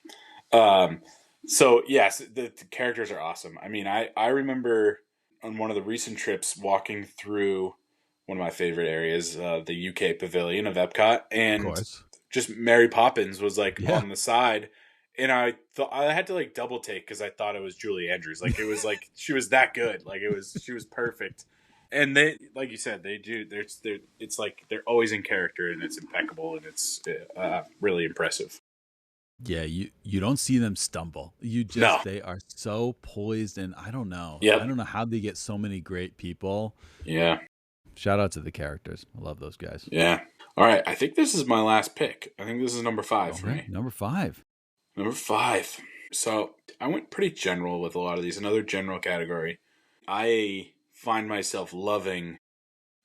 Um, so yes, the characters are awesome. I mean, I remember on one of the recent trips walking through one of my favorite areas, the UK Pavilion of Epcot, of and course. just Mary Poppins was like Yeah. on the side, and I thought I had to like double take because I thought it was Julie Andrews. Like it was like she was that good. Like she was perfect. And they, like you said, they do. It's like they're always in character, and it's impeccable, and it's really impressive. Yeah, you don't see them stumble. No. They are so poised, and I don't know. I Yep. don't know how they get so many great people. Yeah. Shout out to the characters. I love those guys. Yeah. All right. I think this is my last pick. I think this is number 5 for Okay, me. number 5. Number 5. So I went pretty general with a lot of these. Another general category. I find myself loving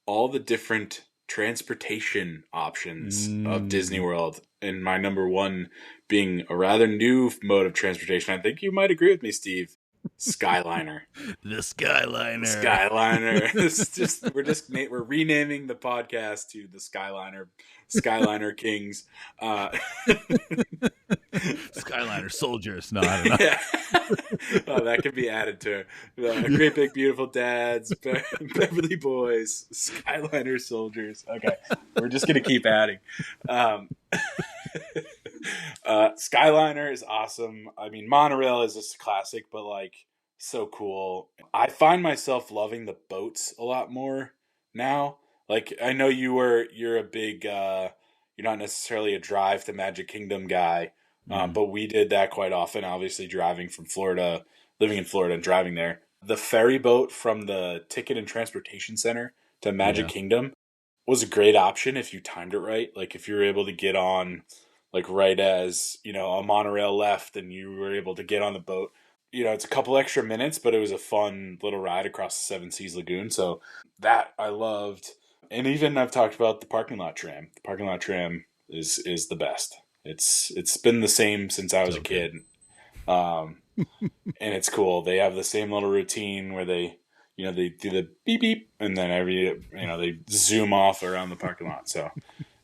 all the different transportation options of Disney World, and my number 1 being a rather new mode of transportation. I think you might agree with me, Steve. Skyliner. The Skyliner. Skyliner. We're renaming the podcast to the Skyliner Kings. Skyliner soldiers. No, I don't know. Yeah. Oh, that could be added to Great Big Beautiful Dads, Beverly Boys, Skyliner Soldiers. Okay, we're just gonna keep adding. Skyliner is awesome. I mean, monorail is just a classic, but like so cool. I find myself loving the boats a lot more now. Like I know you're a big you're not necessarily a drive to Magic Kingdom guy, but we did that quite often. Obviously, driving from Florida, living in Florida, and driving there. The ferry boat from the Ticket and Transportation Center to Magic Kingdom was a great option if you timed it right. Like if you were able to get on, like right as a monorail left, and you were able to get on the boat. It's a couple extra minutes, but it was a fun little ride across the Seven Seas Lagoon. So that I loved. And even I've talked about the parking lot tram. The parking lot tram is the best. It's been the same since I was a kid. And it's cool. They have the same little routine where they do the beep beep, and then they zoom off around the parking lot. So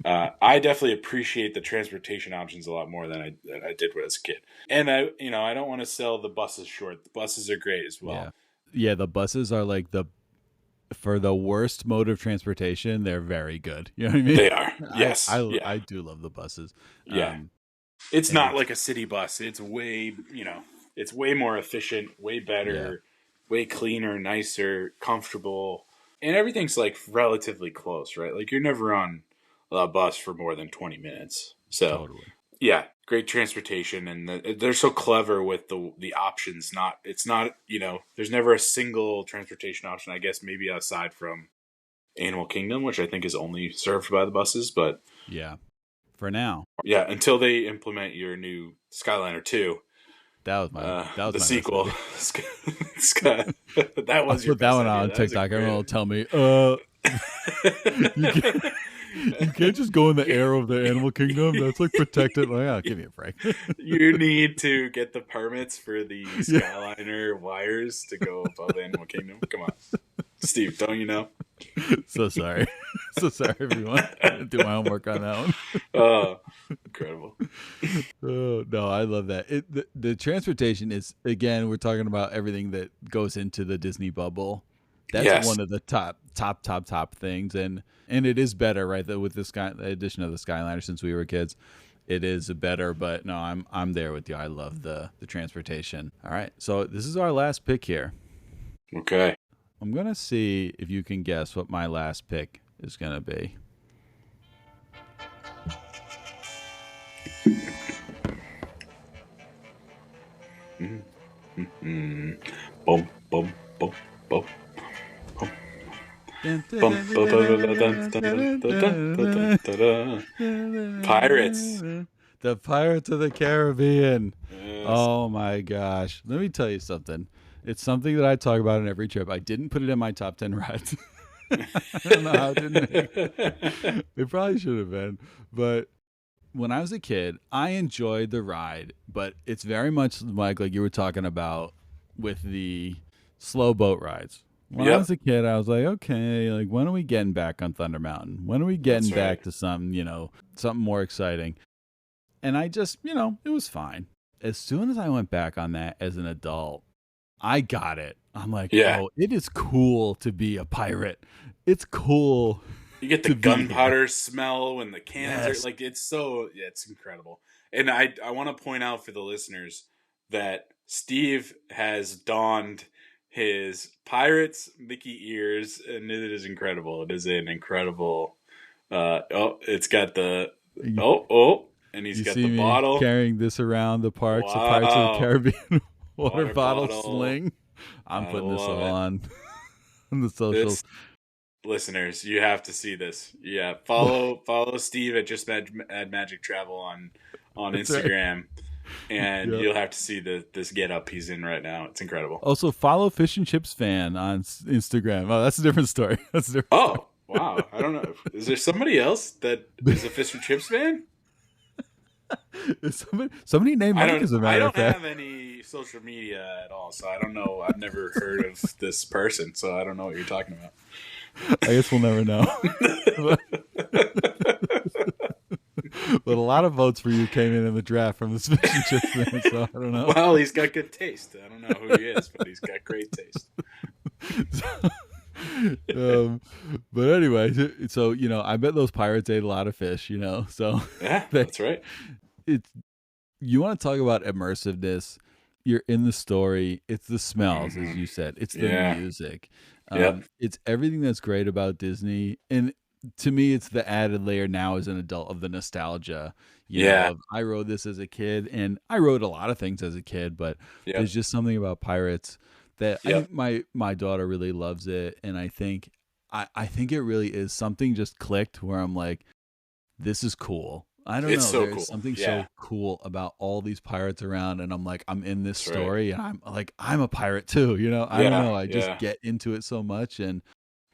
I definitely appreciate the transportation options a lot more than I did when I was a kid. And I don't want to sell the buses short. The buses are great as well. Yeah, the buses are like for the worst mode of transportation, they're very good. You know what I mean? They are. Yes. I do love the buses. Yeah. It's not like a city bus. It's way, it's way more efficient, way better, way cleaner, nicer, comfortable. And everything's like relatively close, right? Like you're never on a bus for more than 20 minutes. So, totally. Yeah, great transportation, and they're so clever with the options. It's not there's never a single transportation option. I guess maybe aside from Animal Kingdom, which I think is only served by the buses, but yeah, for now, yeah, until they implement your new Skyliner 2. That was the my sequel. That was I'll your put that one out on TikTok. Everyone will tell me, you can't just go in the air of the Animal Kingdom. That's like protected. Like, give me a break. You need to get the permits for the Skyliner wires to go above Animal Kingdom. Come on, Steve, don't you know? So sorry. So sorry, everyone. I didn't do my homework on that one. Oh, incredible. Oh, no, I love that. The transportation is, again, we're talking about everything that goes into the Disney bubble. That's one of the top things, and it is better, right? With the addition of the Skyliner, since we were kids, it is better. But no, I'm there with you. I love the transportation. All right, so this is our last pick here. Okay, I'm gonna see if you can guess what my last pick is gonna be. Boom, boom, boom, boom. Pirates. The Pirates of the Caribbean. Yes. Oh my gosh. Let me tell you something. It's something that I talk about on every trip. I didn't put it in my top 10 rides. I don't know how it didn't make it. It probably should have been. But when I was a kid, I enjoyed the ride, but it's very much like you were talking about with the slow boat rides. When I was a kid, I was like, okay, like when are we getting back on Thunder Mountain? When are we getting back to something, something more exciting? And I just, it was fine. As soon as I went back on that as an adult, I got it. I'm like, oh, it is cool to be a pirate. It's cool. You get the gunpowder smell when the cannons are like, it's incredible. And I want to point out for the listeners that Steve has donned his Pirates Mickey ears, and it is incredible. It is an incredible. It's got the. and he's You got see the me bottle. carrying this around the parks, the Pirates of the Caribbean water bottle sling. I'm putting this all on the socials. Listeners, you have to see this. Yeah, follow Steve at Just Add Magic Travel on Instagram, right. And you'll have to see this get up he's in right now. It's incredible. Also, follow Fish and Chips Fan on Instagram. Oh, that's a different story. Story. Wow. I don't know. Is there somebody else that is a Fish and Chips fan? Somebody named Mike, as a matter of fact. I don't have any social media at all, so I don't know. I've never heard of this person, so I don't know what you're talking about. I guess we'll never know. But a lot of votes for you came in the draft from this Fish and Chips fan, so I don't know. Well, he's got good taste. I don't know who he is, but he's got great taste. But anyway, so I bet those pirates ate a lot of fish. So yeah, that's right. You want to talk about immersiveness? You're in the story. It's the smells, as you said. It's the music. It's everything that's great about Disney, and to me, it's the added layer now as an adult of the nostalgia. I rode this as a kid, and I rode a lot of things as a kid, but there's just something about pirates that I think my daughter really loves it, and I think it really is something just clicked where I'm like, this is cool. I don't know. So There's cool. something so cool about all these pirates around, and I'm like, I'm in this story, and I'm like, I'm a pirate too. I don't know. I just get into it so much, and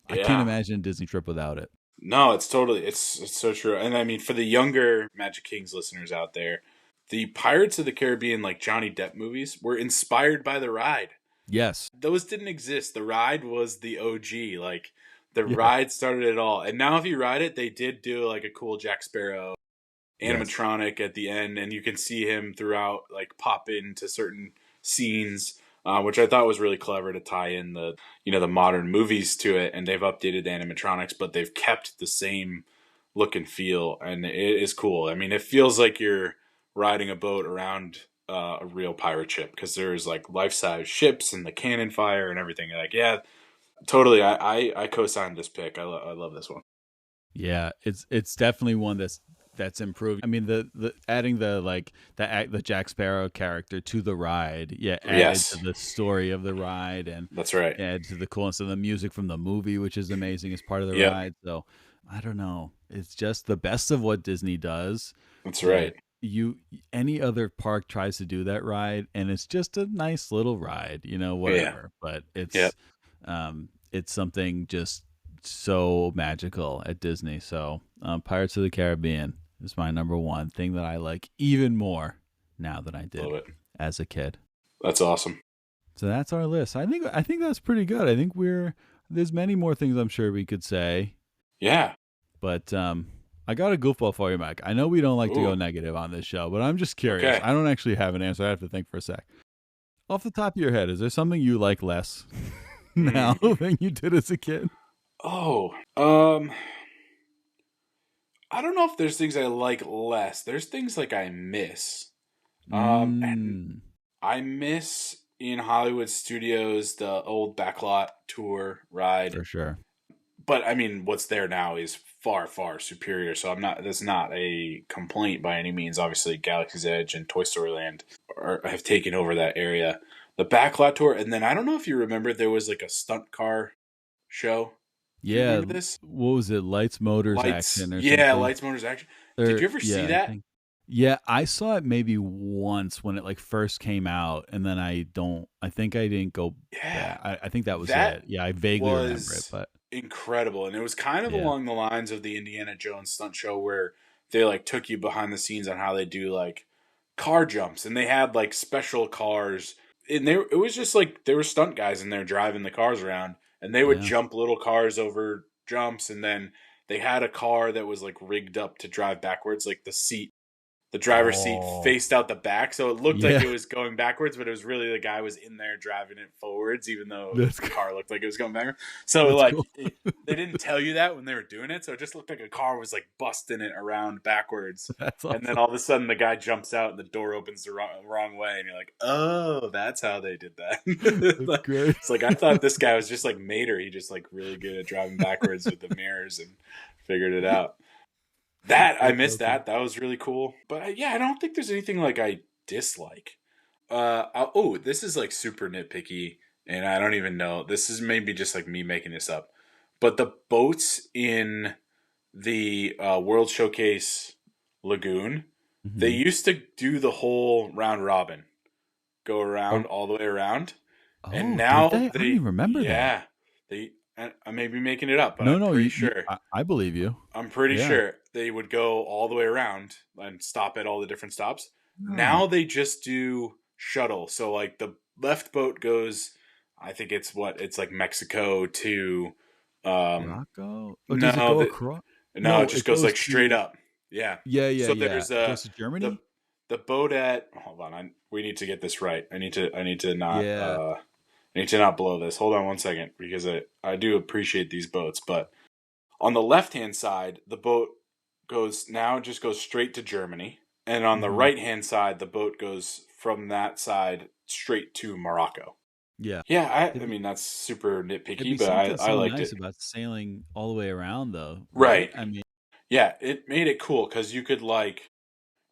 I can't imagine a Disney trip without it. No, it's so true. And I mean, for the younger Magic Kings listeners out there, the Pirates of the Caribbean, like Johnny Depp movies, were inspired by the ride. Yes. Those didn't exist. The ride was the OG. Like, the ride started it all. And now if you ride it, they did do like a cool Jack Sparrow animatronic at the end, and you can see him throughout, like, pop into certain scenes, which I thought was really clever to tie in the modern movies to it. And they've updated the animatronics, but they've kept the same look and feel, and it is cool. I mean, it feels like you're riding a boat around a real pirate ship, because there's like life-size ships and the cannon fire and everything. Like, yeah, totally. I co-signed this pick. I love this one. Yeah, it's definitely one that's improved. I mean, the adding the Jack Sparrow character to the ride, added to the story of the ride, and that's right. Add to the coolness of the music from the movie, which is amazing as part of the ride. So I don't know. It's just the best of what Disney does. That's right. Any other park tries to do that ride, and it's just a nice little ride, whatever. But it's something just so magical at Disney. So Pirates of the Caribbean is my number one thing that I like even more now than I did as a kid. That's awesome. So that's our list. I think that's pretty good. I think there's many more things I'm sure we could say. Yeah. But I got a goofball for you, Mike. I know we don't like to go negative on this show, but I'm just curious. Okay. I don't actually have an answer. I have to think for a sec. Off the top of your head, is there something you like less now than you did as a kid? Oh, I don't know if there's things I like less. There's things like I miss. And I miss in Hollywood Studios the old backlot tour ride. For sure. But I mean, what's there now is far, far superior. So that's not a complaint by any means. Obviously, Galaxy's Edge and Toy Story Land have taken over that area. The backlot tour, and then I don't know if you remember, there was like a stunt car show. Yeah. Remember this? What was it? Lights, Motors, Action or something? Yeah, Lights, Motors, Action. Did you ever see that? I saw it maybe once when it like first came out, and then I think I didn't go. Yeah, I think that was it. Yeah, I vaguely remember it, but incredible. And it was kind of along the lines of the Indiana Jones stunt show, where they like took you behind the scenes on how they do like car jumps, and they had like special cars, and it was just like there were stunt guys in there driving the cars around, and they would jump little cars over jumps, and then they had a car that was like rigged up to drive backwards, like the driver's seat faced out the back, so it looked like it was going backwards, but it was really the guy was in there driving it forwards, even though the car looked like it was going backwards. So they didn't tell you that when they were doing it, so it just looked like a car was like busting it around backwards. That's awesome. And then all of a sudden the guy jumps out and the door opens the wrong way, and you're like, oh, that's how they did that. That's great. It's like, I thought this guy was just like Mater. He just like really good at driving backwards with the mirrors and figured it out. That I That's missed so cool. that. That was really cool. But yeah, I don't think there's anything like I dislike. This is like super nitpicky, and I don't even know. This is maybe just like me making this up. But the boats in the World Showcase Lagoon, they Hmm. used to do the whole round robin, go around Oh, all the way around, and oh, did now they? I don't even remember that. they. I may be making it up, but No, I'm no, pretty sure. I believe you. I'm pretty Yeah. sure they would go all the way around and stop at all the different stops. Oh, Now they just do shuttle. So like the left boat goes, I think it's like Mexico to, um, Morocco. Oh, does it no, go across? no, it No, just it goes goes like straight to. up. Yeah. Yeah, yeah, So yeah. there's It goes to the Germany. the boat at, hold on, we need to get this right. I need to not Yeah. I need to not blow this. Hold on one second because I do appreciate these boats, but on the left hand side, the boat just goes straight to Germany, and on the Hmm. right hand side, the boat goes from that side straight to Morocco. Yeah. Yeah, I It'd, mean that's super it'd nitpicky, be but something I so liked nice it. about sailing all the way around, though, right? Right. I mean, Yeah, it made it cool because you could like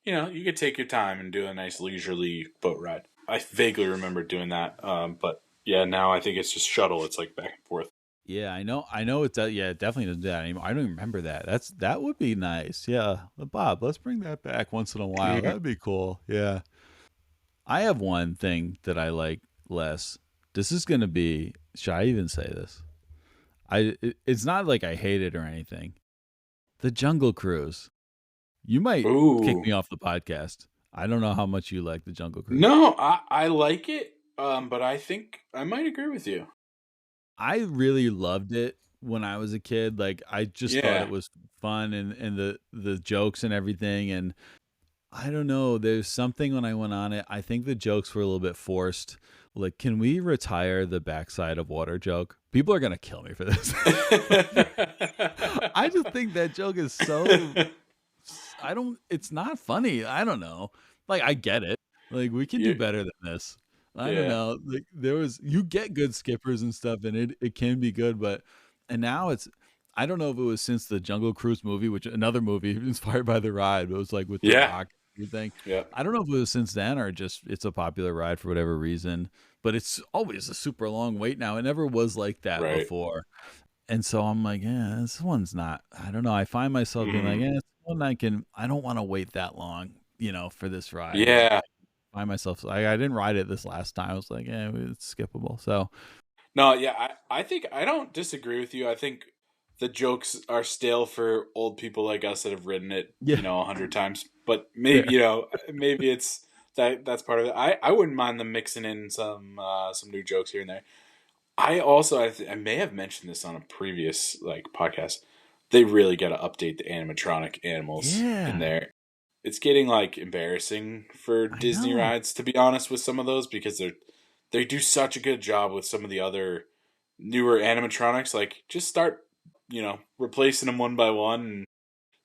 you could take your time and do a nice leisurely boat ride. I vaguely remember doing that, but yeah, now I think it's just shuttle. It's like back and forth. yeah, I know it's yeah, it definitely doesn't do that anymore. I don't even remember that. That would be nice. Yeah, but Bob, let's bring that back once in a while. Mhm. That'd be cool. Yeah, I have one thing that I like less. This is gonna be. Should I even say this? It's not like I hate it or anything. The Jungle Cruise. You might kick Ooh, me off the podcast. I don't know how much you like the Jungle Cruise. no, I like it, but I think I might agree with you. I really loved it when I was a kid. Like I just thought Yeah. it was fun and the jokes and everything. And I don't know, there's something when I went on it. I think the jokes were a little bit forced. Like, can we retire the backside of water joke? People are gonna kill me for this. I just think that joke is so I don't it's not funny. I don't know. Like I get it. Like we can do you, better than this. I don't yeah. know. Like there was you get good skippers and stuff and it can be good, but and now it's I don't know if it was since the Jungle Cruise movie, which another movie inspired by the ride, but it was like with the Yeah. rock and everything. Yeah. I don't know if it was since then or just it's a popular ride for whatever reason, but it's always a super long wait now. It never was like that Right. before. And so I'm like, yeah, this one's not. I don't know. I find myself being like, Mm. yeah, it's one I can. I don't want to wait that long, for this ride. Yeah. I find myself. I didn't ride it this last time. I was like, yeah, it's skippable. So No, yeah, I think I don't disagree with you. I think the jokes are stale for old people like us that have written it, yeah, 100 times. But maybe, fair. maybe it's that's part of it. I wouldn't mind them mixing in some new jokes here and there. I also I may have mentioned this on a previous like podcast. They really got to update the animatronic animals in Yeah, there. It's getting like embarrassing for I Disney know. rides to be honest with some of those because they do such a good job with some of the other newer animatronics. Like just start replacing them one by one and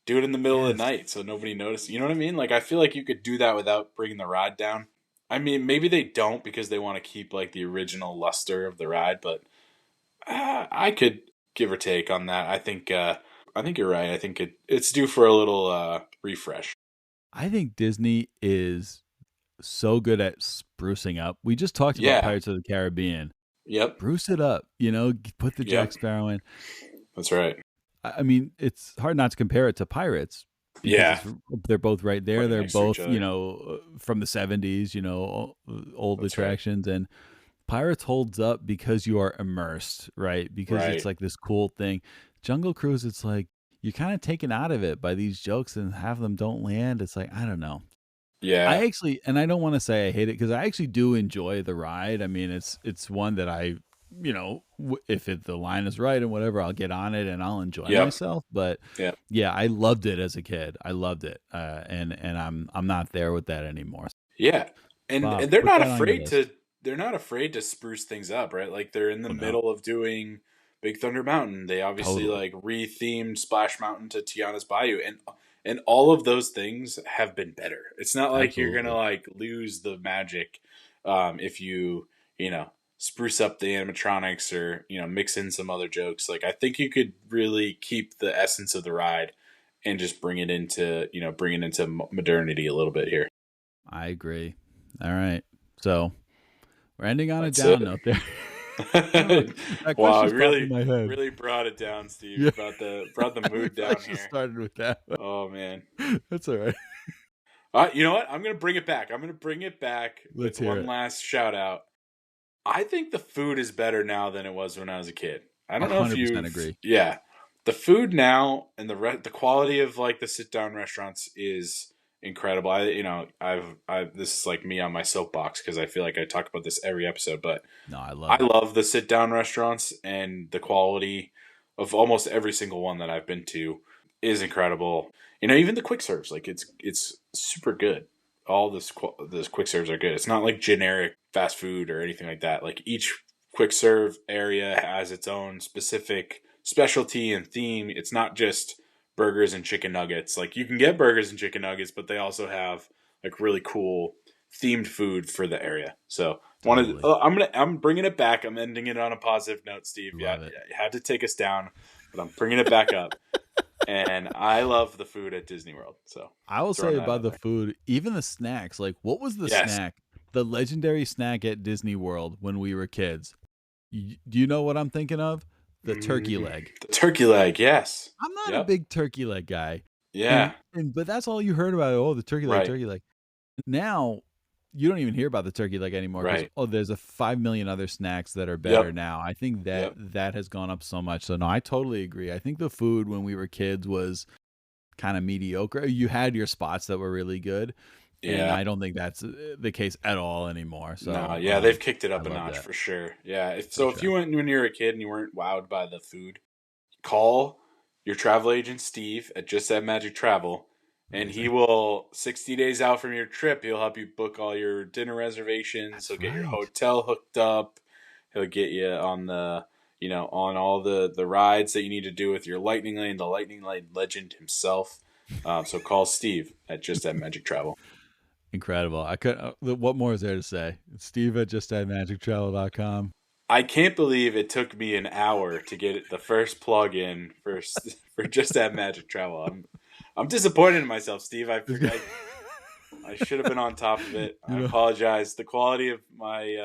do it in the middle of the Yes, night so nobody notices. You know what I mean? Like I feel like you could do that without bringing the ride down. I mean, maybe they don't because they want to keep like the original luster of the ride, but I could give or take on that. I think you're right. I think it's due for a little refresh. I think Disney is so good at sprucing up. We just talked about Yeah. Pirates of the Caribbean. Yep. Spruce it up. Put the Jack Yep. Sparrow in. That's right. I mean, it's hard not to compare it to Pirates because Yeah. it's they're both right there. Right They're next to each both, other. from the 70s, old That's right. attractions and Pirates holds up because you are immersed, right? Because it's Right. like this cool thing. Jungle Cruise it's like you're kind of taken out of it by these jokes and half of them don't land. It's like, I don't know. Yeah. I actually, and I don't want to say I hate it because I actually do enjoy the ride. I mean, it's one that if the line is right and whatever, I'll get on it and I'll enjoy Yep. myself. But Yep. yeah, I loved it as a kid. I loved it, and I'm not there with that anymore. Yeah. And Bob, they're put not that on your afraid list. to spruce things up, right? Like they're in the Oh no, middle of doing Big Thunder Mountain. They obviously totally. like re-themed Splash Mountain to Tiana's Bayou, and all of those things have been better. It's not like you're gonna Absolutely. like lose the magic if you know spruce up the animatronics or mix in some other jokes. Like I think you could really keep the essence of the ride and just bring it into modernity a little bit here. I agree. All right, so we're ending on a down note there. Wow, really brought it down, Steve. Yeah. Brought the mood down here. Started with that. Oh man, that's all right. You know what? I'm gonna bring it back. With one last shout out. I think the food is better now than it was when I was a kid. I don't know if you agree. Yeah, the food now and the quality of like the sit down restaurants is incredible. This is like me on my soapbox because I feel like I talk about this every episode, but no, I love the sit down restaurants, and the quality of almost every single one that I've been to is incredible. Even the quick serves, like it's super good. All this quick serves are good. It's not like generic fast food or anything like that. Like each quick serve area has its own specific specialty and theme. It's not just burgers and chicken nuggets. Like you can get burgers and chicken nuggets, but they also have like really cool themed food for the area. So I'm bringing it back. I'm ending it on a positive note, Steve. You had to take us down, but I'm bringing it back up. And I love the food at Disney World. So I will say about the food, even the snacks. Like, what was the snack? The legendary snack at Disney World when we were kids. Do you know what I'm thinking of? The turkey leg. The turkey leg, yes. I'm not a big turkey leg guy. Yeah. But that's all you heard about. Oh, the turkey leg, turkey leg. Now, you don't even hear about the turkey leg anymore. Right. There's 5 million other snacks that are better now. I think that has gone up so much. So, no, I totally agree. I think the food when we were kids was kind of mediocre. You had your spots that were really good. Yeah. And I don't think that's the case at all anymore. So no, they've kicked it up a notch for sure. Yeah. If you went when you were a kid and you weren't wowed by the food, call your travel agent, Steve, at Just That Magic Travel. And he will, 60 days out from your trip, he'll help you book all your dinner reservations. He'll get your hotel hooked up. He'll get you on on all the rides that you need to do with your Lightning Lane, the Lightning Lane legend himself. So call Steve at Just That Magic Travel. Incredible. I could. What more is there to say? It's Steve at justthatmagictravel.com. I can't believe it took me an hour to get the first plug in for Just That Magic Travel. I'm disappointed in myself, Steve. I should have been on top of it. I apologize. The quality of my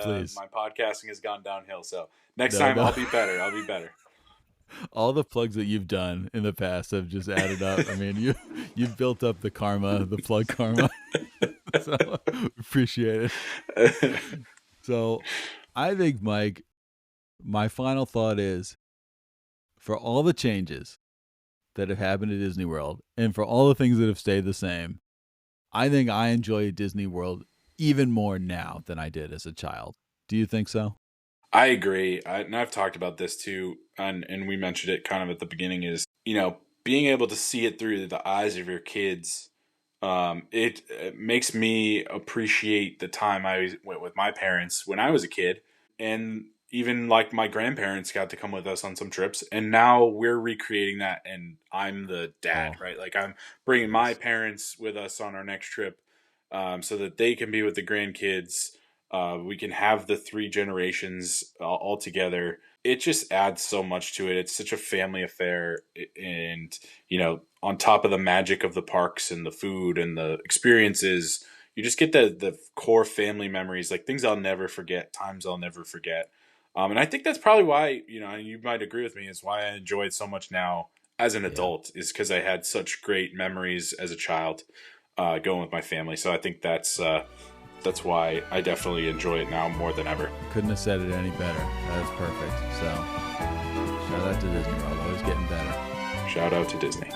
podcasting has gone downhill. So next time I'll be better. All the plugs that you've done in the past have just added up. I mean, you've built up the karma, the plug karma. So appreciate it. So I think, Mike, my final thought is, for all the changes that have happened at Disney World and for all the things that have stayed the same, I think I enjoy Disney World even more now than I did as a child. Do you think so? I agree. And I've talked about this too, and we mentioned it kind of at the beginning, is, being able to see it through the eyes of your kids. It makes me appreciate the time I went with my parents when I was a kid, and even like my grandparents got to come with us on some trips, and now we're recreating that, and I'm the dad, right? Like I'm bringing my parents with us on our next trip, so that they can be with the grandkids. We can have the 3 generations all together. It just adds so much to it. It's such a family affair, and on top of the magic of the parks and the food and the experiences, you just get the core family memories, like things I'll never forget, times I'll never forget. And I think that's probably why, and you might agree with me, is why I enjoy it so much now as an adult, is because I had such great memories as a child going with my family. So I think that's why I definitely enjoy it now more than ever. Couldn't have said it any better. That is perfect. So shout out to Disney World, always getting better. Shout out to Disney.